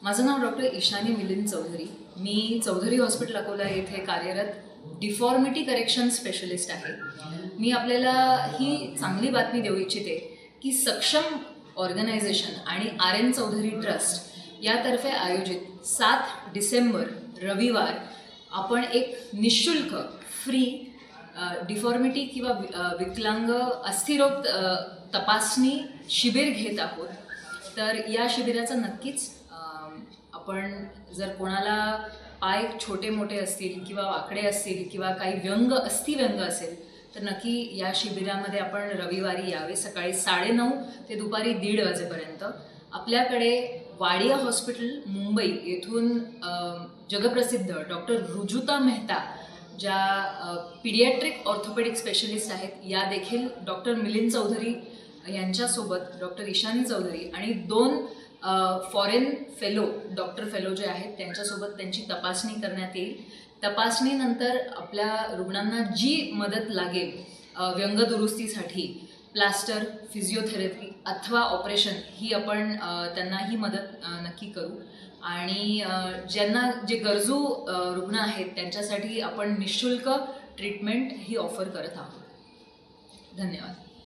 माझं नाव डॉक्टर ईशानी मिलिंद चौधरी. मी चौधरी हॉस्पिटल अकोला येथे कार्यरत डिफॉर्मिटी करेक्शन स्पेशलिस्ट आहे. मी आपल्याला ही चांगली बातमी देऊ इच्छिते की सक्षम ऑर्गनायझेशन आणि RN चौधरी ट्रस्ट यातर्फे आयोजित 7 डिसेंबर रविवार आपण एक निःशुल्क फ्री डिफॉर्मिटी किंवा विकलांग अस्थिरोग तपासणी शिबिर घेत आहोत. तर या शिबिराचा नक्कीच आपण जर कोणाला पाय छोटे मोठे असतील किंवा वाकडे असतील किंवा काही अस्थिव्यंग असेल तर नक्की या शिबिरामध्ये आपण रविवारी यावे. सकाळी 9:30 ते दुपारी 1:30 वाजेपर्यंत. आपल्याकडे वाडिया हॉस्पिटल मुंबई येथून जगप्रसिद्ध डॉक्टर रुजुता मेहता ज्या पीडियाट्रिक ऑर्थोपेडिक स्पेशलिस्ट आहेत, या देखील डॉक्टर मिलिंद चौधरी यांच्यासोबत डॉक्टर ईशानी चौधरी आणि 2 फॉरेन फेलो डॉक्टर फेलो जे आहेत त्यांच्यासोबत त्यांची तपासणी करण्यात येईल. तपासणीनंतर आपल्या रुग्णांना जी मदत लागेल व्यंगदुरुस्तीसाठी, प्लास्टर, फिजिओथेरपी अथवा ऑपरेशन, ही आपण त्यांना ही मदत नक्की करू. आणि ज्यांना जे गरजू रुग्ण आहेत त्यांच्यासाठी आपण निःशुल्क ट्रीटमेंट ही ऑफर करत आहोत. धन्यवाद.